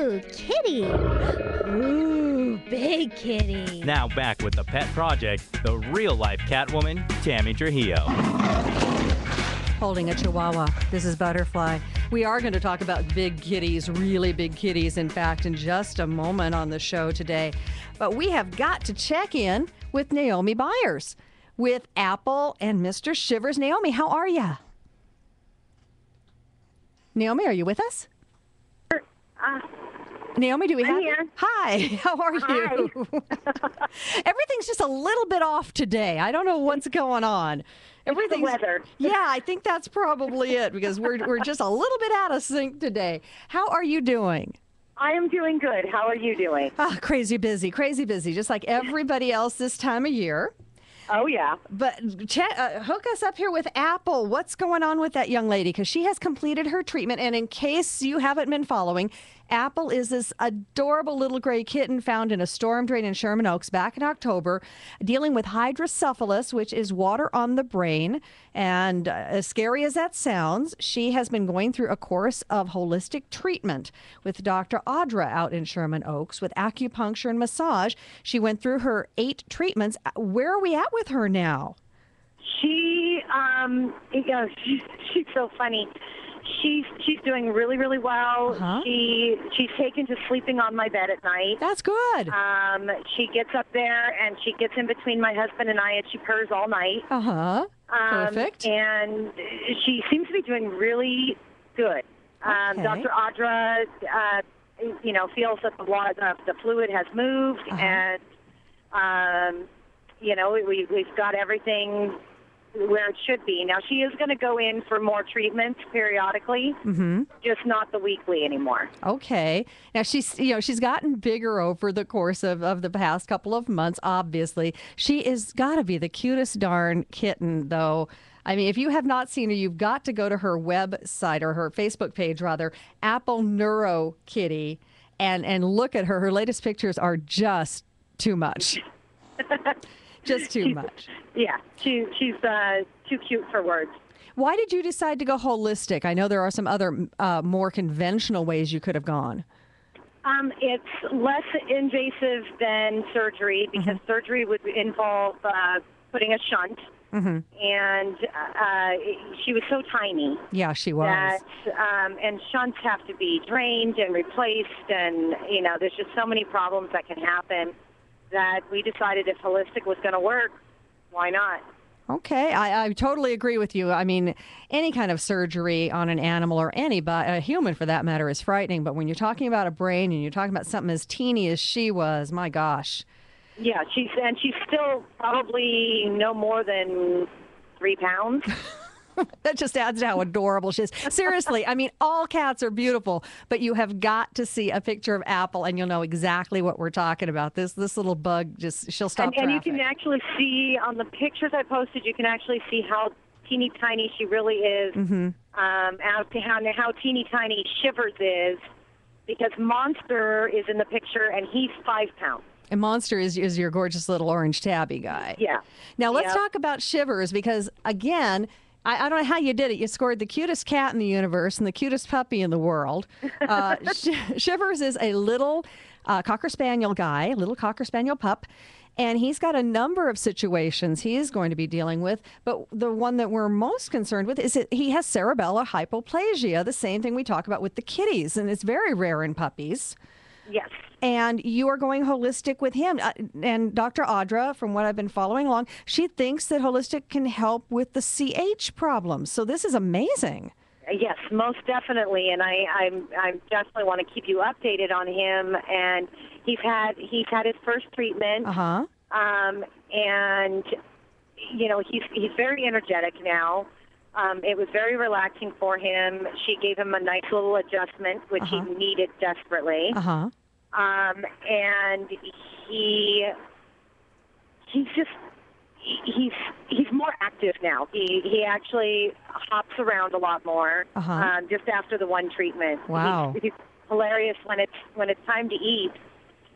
Ooh, kitty. Ooh, big kitty. Now back with the pet project, the real-life Catwoman, Tammy Trujillo. Holding a chihuahua. This is Butterfly. We are going to talk about big kitties, really big kitties, in fact, in just a moment on the show today. But we have got to check in with Naomi Byers with Apple and Mr. Shivers. Naomi, how are you? Naomi, are you with us? Naomi, do we have here. you? Hi, how are you? Everything's just a little bit off today. I don't know what's going on. Everything's the weather. Yeah, I think that's probably it because we're just a little bit out of sync today. How are you doing? I am doing good. How are you doing? Crazy busy, just like everybody else this time of year. Oh, yeah. But hook us up here with Apple. What's going on with that young lady? Because she has completed her treatment. And in case you haven't been following, Apple is this adorable little gray kitten found in a storm drain in Sherman Oaks back in October, dealing with hydrocephalus, which is water on the brain. And as scary as that sounds, she has been going through a course of holistic treatment with Dr. Audra out in Sherman Oaks with acupuncture and massage. She went through her 8 treatments. Where are we at with her now? She's so funny. She's doing really, really well. Uh-huh. She's taken to sleeping on my bed at night. That's good. She gets up there and she gets in between my husband and I, and she purrs all night. Uh-huh. Perfect. And she seems to be doing really good. Okay. Dr. Audra, feels that the fluid has moved, Uh-huh. and we've got everything where it should be. Now, she is going to go in for more treatments periodically, just not the weekly anymore. Okay. Now, she's gotten bigger over the course of the past couple of months, obviously. She is got to be the cutest darn kitten, though. I mean, if you have not seen her, you've got to go to her website, or her Facebook page, rather, Apple Neuro Kitty, and look at her. Her latest pictures are just too much. Just too much. Yeah, she's too cute for words. Why did you decide to go holistic? I know there are some other more conventional ways you could have gone. It's less invasive than surgery because surgery would involve putting a shunt. And she was so tiny. Yeah, she was. And shunts have to be drained and replaced, and there's just so many problems that can happen that we decided if holistic was going to work, why not? Okay, I totally agree with you. I mean, any kind of surgery on an animal or a human for that matter is frightening. But when you're talking about a brain and you're talking about something as teeny as she was, my gosh. Yeah, she's still probably no more than 3 pounds. That just adds to how adorable she is. Seriously, I mean, all cats are beautiful, but you have got to see a picture of Apple and you'll know exactly what we're talking about. This little bug, she'll stop traffic. And you can actually see on the pictures I posted, you can actually see how teeny tiny she really is, as to how teeny tiny Shivers is, because Monster is in the picture and he's 5 pounds. And Monster is your gorgeous little orange tabby guy. Yeah. Now let's talk about Shivers because, again, I don't know how you did it. You scored the cutest cat in the universe and the cutest puppy in the world. Shivers is a little Cocker Spaniel guy, little Cocker Spaniel pup, and he's got a number of situations he's going to be dealing with. But the one that we're most concerned with is that he has cerebellar hypoplasia, the same thing we talk about with the kitties, and it's very rare in puppies. Yes. And you are going holistic with him. And Dr. Audra, from what I've been following along, she thinks that holistic can help with the CH problems. So this is amazing. Yes, most definitely. And I definitely want to keep you updated on him. And he's had his first treatment. And he's very energetic now. It was very relaxing for him. She gave him a nice little adjustment, which he needed desperately. And he's more active now. He actually hops around a lot more just after the one treatment. Wow. He's hilarious when it's time to eat.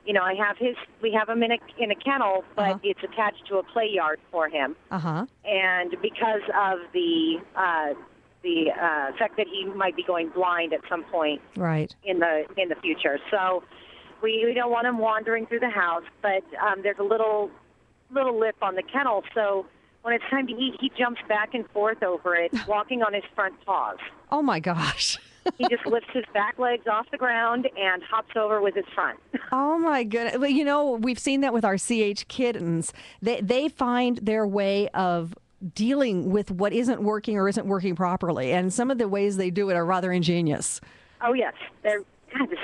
We have him in a kennel, but it's attached to a play yard for him. And because of the the fact that he might be going blind at some point Right. in the future. So we don't want him wandering through the house, but there's a little lip on the kennel, so when it's time to eat, he jumps back and forth over it, walking on his front paws. Oh, my gosh. He just lifts his back legs off the ground and hops over with his front. Oh, my goodness. Well, you know, we've seen that with our CH kittens. They find their way of dealing with what isn't working or isn't working properly. And some of the ways they do it are rather ingenious. Oh, yes. They're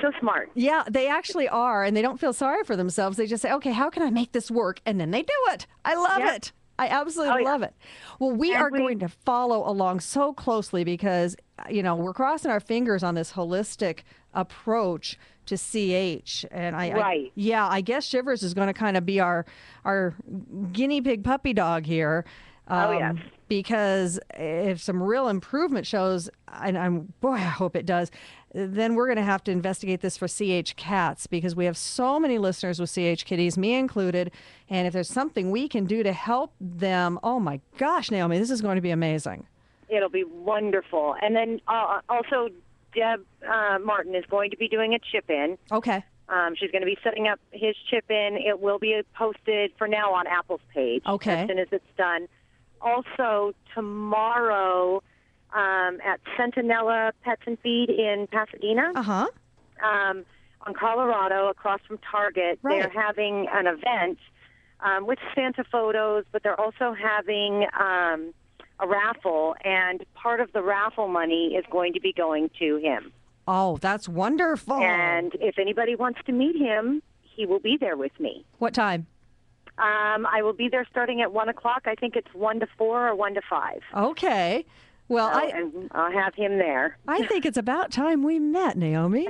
so smart. Yeah, they actually are. And they don't feel sorry for themselves. They just say, okay, how can I make this work? And then they do it. I love it. I absolutely love it. Well, we are going to follow along so closely because, you know, we're crossing our fingers on this holistic approach to CH. And I guess Shivers is going to kind of be our guinea pig puppy dog here. Because if some real improvement shows, and I hope it does, then we're going to have to investigate this for CH cats because we have so many listeners with CH kitties, me included. And if there's something we can do to help them, oh my gosh, Naomi, this is going to be amazing. It'll be wonderful. And then also Deb Martin is going to be doing a chip-in. Okay. She's going to be setting up his chip-in. It will be posted for now on Apple's page as soon as it's done. Also, tomorrow at Centinela Pets and Feed in Pasadena, on Colorado, across from Target, they're having an event with Santa photos, but they're also having a raffle, and part of the raffle money is going to be going to him. Oh, that's wonderful. And if anybody wants to meet him, he will be there with me. What time? I will be there starting at 1 o'clock. I think it's 1 to 4 or 1 to 5. Okay. Well, and I'll have him there. I think it's about time we met, Naomi.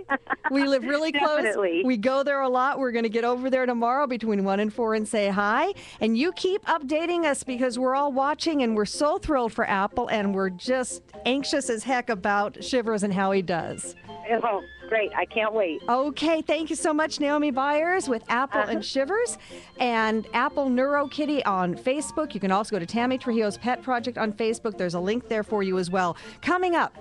We live really close. Definitely. We go there a lot. We're going to get over there tomorrow between 1 and 4 and say hi. And you keep updating us because we're all watching and we're so thrilled for Apple and we're just anxious as heck about Shivers and how he does. Oh, great. I can't wait. Okay. Thank you so much, Naomi Byers with Apple and Shivers and Apple NeuroKitty on Facebook. You can also go to Tammy Trujillo's Pet Project on Facebook. There's a link there for you as well. Coming up,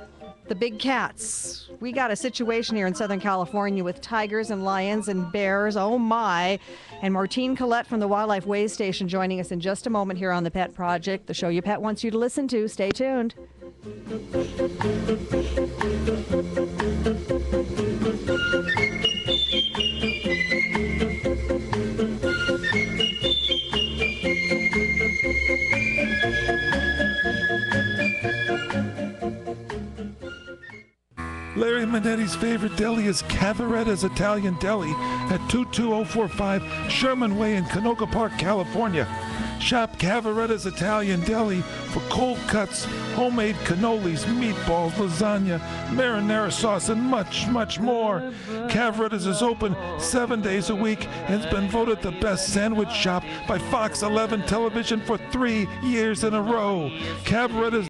the big cats. We got a situation here in Southern California with tigers and lions and bears. Oh, my. And Martine Collette from the Wildlife Way Station joining us in just a moment here on the Pet Project, the show your pet wants you to listen to. Stay tuned. Larry Manetti's favorite deli is Cavaretta's Italian Deli at 22045 Sherman Way in Canoga Park, California. Shop Cavaretta's Italian Deli for cold cuts, homemade cannolis, meatballs, lasagna, marinara sauce, and much, much more. Cavaretta's is open 7 days a week and has been voted the best sandwich shop by Fox 11 Television for 3 years in a row. Cavaretta's